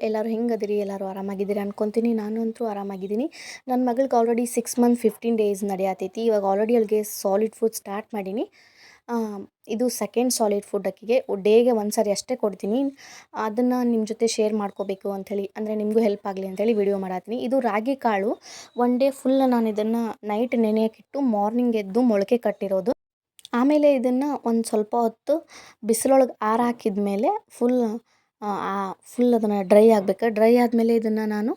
ಎಲ್ಲರೂ ಹೆಂಗದಿರಿ? ಎಲ್ಲರೂ ಆರಾಮಾಗಿದ್ದೀರಿ ಅನ್ಕೊತೀನಿ. ನಾನಂತೂ ಆರಾಮಾಗಿದ್ದೀನಿ. ನನ್ನ ಮಗಳಿಗೆ ಆಲ್ರೆಡಿ 6 ಮಂತ್ 15 ಡೇಸ್ ನಡೆಯತೈತಿ. ಇವಾಗ ಆಲ್ರೆಡಿ ಅವಳಿಗೆ ಸಾಲಿಡ್ ಫುಡ್ ಸ್ಟಾರ್ಟ್ ಮಾಡೀನಿ. ಇದು ಸೆಕೆಂಡ್ ಸಾಲಿಡ್ ಫುಡ್ ಆಕಿಗೆ. ಡೇಗೆ ಒಂದು ಸಾರಿ ಅಷ್ಟೇ ಕೊಡ್ತೀನಿ. ಅದನ್ನು ನಿಮ್ಮ ಜೊತೆ ಶೇರ್ ಮಾಡ್ಕೋಬೇಕು ಅಂಥೇಳಿ, ಅಂದರೆ ನಿಮಗೂ ಹೆಲ್ಪ್ ಆಗಲಿ ಅಂಥೇಳಿ ವಿಡಿಯೋ ಮಾಡತ್ತೀನಿ. ಇದು ರಾಗಿ ಕಾಳು. ಒನ್ ಡೇ ಫುಲ್ ನಾನು ಇದನ್ನು ನೈಟ್ ನೆನೆಯೋಕ್ಕಿಟ್ಟು ಮಾರ್ನಿಂಗ್ ಎದ್ದು ಮೊಳಕೆ ಕಟ್ಟಿರೋದು. ಆಮೇಲೆ ಇದನ್ನು ಒಂದು ಸ್ವಲ್ಪ ಹೊತ್ತು ಬಿಸಿಲೊಳಗೆ ಹಾಕಿದ ಮೇಲೆ ಫುಲ್ ಅದನ್ನು ಡ್ರೈ ಆಗಬೇಕು. ಡ್ರೈ ಆದಮೇಲೆ ಇದನ್ನು ನಾನು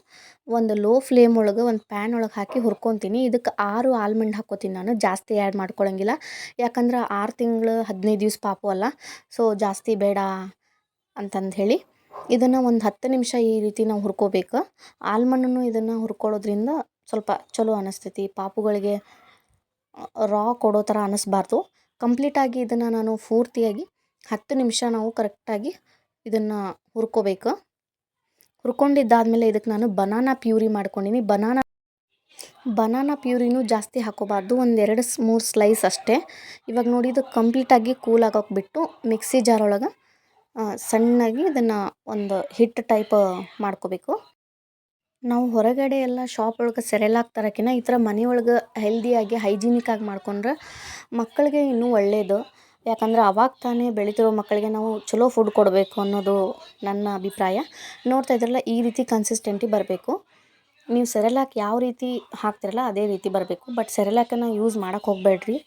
ಒಂದು ಲೋ ಫ್ಲೇಮ್ ಒಳಗೆ ಒಂದು ಪ್ಯಾನ್ ಒಳಗೆ ಹಾಕಿ ಹುರ್ಕೊತೀನಿ. ಇದಕ್ಕೆ 6 ಆಲ್ಮಂಡ್ ಹಾಕ್ಕೋತೀನಿ ನಾನು. ಜಾಸ್ತಿ ಆ್ಯಡ್ ಮಾಡ್ಕೊಳಂಗಿಲ್ಲ, ಯಾಕಂದ್ರೆ 6 ತಿಂಗಳು 15 ದಿವ್ಸ ಪಾಪು ಅಲ್ಲ, ಸೊ ಜಾಸ್ತಿ ಬೇಡ ಅಂತಂದು ಹೇಳಿ ಇದನ್ನು ಒಂದು 10 ನಿಮಿಷ ಈ ರೀತಿ ನಾವು ಹುರ್ಕೋಬೇಕು. ಆಲ್ಮಂಡನ್ನು ಇದನ್ನು ಹುರ್ಕೊಳ್ಳೋದ್ರಿಂದ ಸ್ವಲ್ಪ ಚಲೋ ಅನ್ನಿಸ್ತೈತಿ. ಪಾಪುಗಳಿಗೆ ರಾ ಕೊಡೋ ಥರ ಅನ್ನಿಸ್ಬಾರ್ದು. ಕಂಪ್ಲೀಟಾಗಿ ಇದನ್ನು ನಾನು ಪೂರ್ತಿಯಾಗಿ 10 ನಿಮಿಷ ನಾವು ಕರೆಕ್ಟಾಗಿ ಇದನ್ನು ಹುರ್ಕೋಬೇಕು. ಹುರ್ಕೊಂಡಿದ್ದಾದಮೇಲೆ ಇದಕ್ಕೆ ನಾನು ಬನಾನಾ ಪ್ಯೂರಿ ಮಾಡ್ಕೊಂಡಿನಿ. ಬನಾನಾ ಪ್ಯೂರಿನೂ ಜಾಸ್ತಿ ಹಾಕೋಬಾರ್ದು, ಒಂದು 2-3 ಸ್ಲೈಸ್ ಅಷ್ಟೇ. ಇವಾಗ ನೋಡಿ, ಇದು ಕಂಪ್ಲೀಟಾಗಿ ಕೂಲ್ ಆಗೋಕೆ ಬಿಟ್ಟು ಮಿಕ್ಸಿ ಜಾರ್ ಒಳಗೆ ಸಣ್ಣಗೆ ಇದನ್ನು ಒಂದು ಹಿಟ್ಟು ಟೈಪ್ ಮಾಡ್ಕೋಬೇಕು. ನಾವು ಹೊರಗಡೆ ಎಲ್ಲ ಶಾಪ್ ಒಳಗೆ ಸೆರೆಲಾಕ್ ತರೋಕ್ಕಿಂತ ಈ ಥರ ಮನೆಯೊಳಗೆ ಹೆಲ್ದಿಯಾಗಿ ಹೈಜಿನಿಕ್ಕಾಗಿ ಮಾಡ್ಕೊಂಡ್ರೆ ಮಕ್ಕಳಿಗೆ ಇನ್ನೂ ಒಳ್ಳೆಯದು. ಯಾಕಂದ್ರೆ ಅವಾಗ ತಾನೇ ಬೆಳೀತಿರೋ ಮಕ್ಕಳಿಗೆ ನಾವು ಚಲೋ ಫುಡ್ ಕೊಡಬೇಕು ಅನ್ನೋದು ನನ್ನ ಅಭಿಪ್ರಾಯ. ನೋಡ್ತಾ ಇದ್ರಲ್ಲ, ಈ ರೀತಿ ಕನ್ಸಿಸ್ಟೆಂಟಿ ಬರಬೇಕು. ನೀವು ಸೆರೆಲಾಕ್ ಯಾವ ರೀತಿ ಹಾಕ್ತಿರಲ್ಲ ಅದೇ ರೀತಿ ಬರಬೇಕು. ಬಟ್ ಸೆರೆಲಾಕನ್ನು ಯೂಸ್ ಮಾಡೋಕ್ಕೆ ಹೋಗಬೇಡ್ರಿ.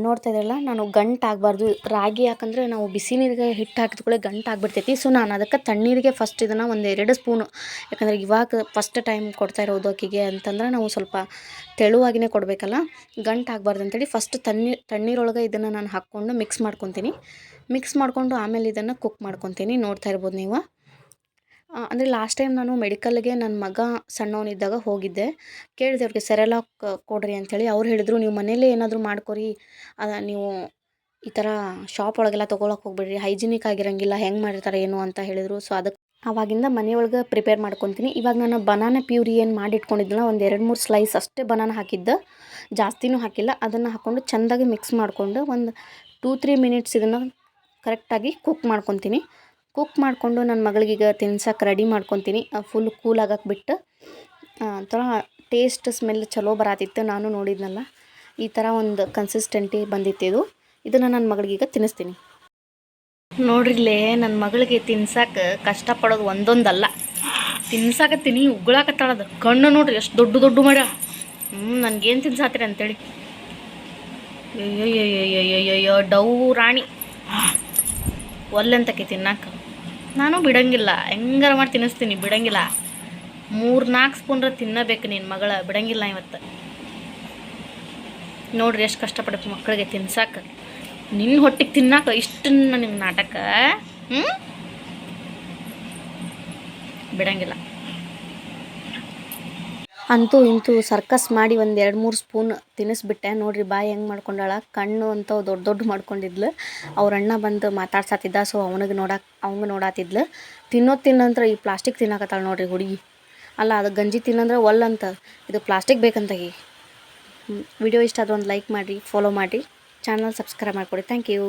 ನೋಡ್ತಾ ಇದ್ರಲ್ಲ, ನಾನು ಗಂಟಾಗಬಾರ್ದು. ರಾಗಿ ಯಾಕಂದರೆ ನಾವು ಬಿಸಿ ನೀರಿಗೆ ಹಿಟ್ಟು ಹಾಕಿದ ಗಂಟಾಗ್ಬಿಡ್ತೈತಿ. ಸೊ ನಾನು ಅದಕ್ಕೆ ತಣ್ಣೀರಿಗೆ ಫಸ್ಟ್ ಇದನ್ನು ಒಂದು 2 ಸ್ಪೂನು, ಯಾಕಂದರೆ ಇವಾಗ ಫಸ್ಟ್ ಟೈಮ್ ಕೊಡ್ತಾ ಇರೋದು ಆಕಿಗೆ ಅಂತಂದ್ರೆ ನಾವು ಸ್ವಲ್ಪ ತೆಳುವಾಗಿಯೇ ಕೊಡಬೇಕಲ್ಲ, ಗಂಟಾಗಬಾರ್ದು ಅಂತೇಳಿ ಫಸ್ಟ್ ತಣ್ಣೀರೊಳಗೆ ಇದನ್ನು ನಾನು ಹಾಕ್ಕೊಂಡು ಮಿಕ್ಸ್ ಮಾಡ್ಕೊಂಡು ಆಮೇಲೆ ಇದನ್ನು ಕುಕ್ ಮಾಡ್ಕೊತೀನಿ. ನೋಡ್ತಾ ಇರ್ಬೋದು ನೀವು. ಅಂದರೆ ಲಾಸ್ಟ್ ಟೈಮ್ ನಾನು ಮೆಡಿಕಲ್ಗೆ ನನ್ನ ಮಗ ಸಣ್ಣವನಿದ್ದಾಗ ಹೋಗಿದ್ದೆ. ಕೇಳಿದೆ ಅವ್ರಿಗೆ ಸೆರೆಲಾಕ್ ಕೊಡ್ರಿ ಅಂಥೇಳಿ. ಅವ್ರು ಹೇಳಿದರು, ನೀವು ಮನೇಲೇ ಏನಾದರೂ ಮಾಡ್ಕೊರಿ, ನೀವು ಈ ಥರ ಶಾಪ್ ಒಳಗೆಲ್ಲ ತೊಗೊಳಕ್ಕೆ ಹೋಗ್ಬೇಡ್ರಿ, ಹೈಜಿನಿಕ್ ಆಗಿರೋಂಗಿಲ್ಲ, ಹೆಂಗೆ ಮಾಡಿರ್ತಾರೆ ಏನು ಅಂತ ಹೇಳಿದರು. ಸೊ ಅದಕ್ಕೆ ಆವಾಗಿಂದ ಮನೆಯೊಳಗೆ ಪ್ರಿಪೇರ್ ಮಾಡ್ಕೊತೀನಿ. ಇವಾಗ ನಾನು ಬನಾನಾ ಪ್ಯೂರಿ ಏನು ಮಾಡಿಟ್ಕೊಂಡಿದ್ದಲ್ಲ, ಒಂದು 2-3 ಸ್ಲೈಸ್ ಅಷ್ಟೇ ಬನಾನಾ ಹಾಕಿದ್ದೆ, ಜಾಸ್ತಿನೂ ಹಾಕಿಲ್ಲ. ಅದನ್ನು ಹಾಕ್ಕೊಂಡು ಚೆಂದಾಗಿ ಮಿಕ್ಸ್ ಮಾಡಿಕೊಂಡು ಒಂದು 2-3 ಮಿನಿಟ್ಸ್ ಇದನ್ನು ಕರೆಕ್ಟಾಗಿ ಕುಕ್ ಮಾಡ್ಕೊತೀನಿ. ಕುಕ್ ಮಾಡಿಕೊಂಡು ನನ್ನ ಮಗಳಿಗೀಗ ತಿನ್ಸಕ್ಕೆ ರೆಡಿ ಮಾಡ್ಕೊತೀನಿ. ಫುಲ್ ಕೂಲ್ ಆಗಕ್ಕೆ ಬಿಟ್ಟು ಒಂಥರ ಟೇಸ್ಟ್ ಸ್ಮೆಲ್ ಚಲೋ ಬರತ್ತಿತ್ತು. ನಾನು ನೋಡಿದ್ನಲ್ಲ, ಈ ಥರ ಒಂದು ಕನ್ಸಿಸ್ಟೆಂಟಿ ಬಂದಿತ್ತು. ಇದನ್ನು ನನ್ನ ಮಗಳಿಗೀಗ ತಿನ್ನಿಸ್ತೀನಿ. ನೋಡ್ರಿಲೇ, ನನ್ನ ಮಗಳಿಗೆ ತಿನ್ಸಕ್ಕೆ ಕಷ್ಟಪಡೋದು ಒಂದೊಂದಲ್ಲ, ತಿನ್ಸಾಕತ್ತೀನಿ ಉಗುಳಾಕತ್ತಾಳದು. ಕಣ್ಣು ನೋಡ್ರಿ ಎಷ್ಟು ದೊಡ್ಡ ಮಾಡ್ಯ. ನನಗೇನು ತಿನ್ಸಾತ್ರಿ ಅಂತೇಳಿ. ಅಯ್ಯಯ್ಯಯ್ಯಯ್ಯಯ್ಯೋ ಡೌ ರಾಣಿ ಒಲ್ಲೆಂತಕ್ಕೆ ತಿನ್ನಕ್ಕೆ. ನಾನು ಬಿಡೋಂಗಿಲ್ಲ, ಹೆಂಗಾರ ಮಾಡಿ ತಿನ್ನಿಸ್ತೀನಿ, ಬಿಡೋಂಗಿಲ್ಲ. 3-4 ಸ್ಪೂನ್ರ ತಿನ್ನಬೇಕು ನಿನ್ನ ಮಗಳ, ಬಿಡೋಂಗಿಲ್ಲ ಇವತ್ತು. ನೋಡ್ರಿ ಎಷ್ಟು ಕಷ್ಟಪಡಬೇಕು ಮಕ್ಕಳಿಗೆ ತಿನ್ಸಕ್ಕೆ. ನಿನ್ನ ಹೊಟ್ಟಿಗೆ ತಿನ್ನಕ್ಕೆ ಇಷ್ಟನ್ನ ನಿಮ್ಗೆ ನಾಟಕ. ಬಿಡೋಂಗಿಲ್ಲ. ಅಂತೂ ಇಂತೂ ಸರ್ಕಸ್ ಮಾಡಿ ಒಂದು 2-3 ಸ್ಪೂನ್ ತಿನ್ನಿಸ್ಬಿಟ್ಟೆ. ನೋಡ್ರಿ ಬಾಯಿ ಹೆಂಗೆ ಮಾಡ್ಕೊಂಡಾಳ. ಕಣ್ಣು ಅಂತವು ದೊಡ್ಡ ಮಾಡ್ಕೊಂಡಿದ್ಲು. ಅವ್ರ ಅಣ್ಣ ಬಂದು ಮಾತಾಡ್ಸತ್ತಿದ್ದ, ಸೊ ಅವ್ನಿಗೆ ನೋಡಾತಿದ್ಲು. ತಿನ್ನಂದ್ರೆ ಈ ಪ್ಲಾಸ್ಟಿಕ್ ತಿನ್ನಕತ್ತಾಳ ನೋಡ್ರಿ ಹುಡುಗಿ. ಅಲ್ಲ, ಅದು ಗಂಜಿ ತಿನ್ನಂದ್ರೆ ಒಲ್ಲಂತ, ಇದು ಪ್ಲಾಸ್ಟಿಕ್ ಬೇಕಂತಾಗಿ. ವಿಡಿಯೋ ಇಷ್ಟ ಆದ್ರೆ ಒಂದು ಲೈಕ್ ಮಾಡಿರಿ, ಫಾಲೋ ಮಾಡಿರಿ, ಚಾನಲ್ ಸಬ್ಸ್ಕ್ರೈಬ್ ಮಾಡಿಕೊಡಿ. Thank you.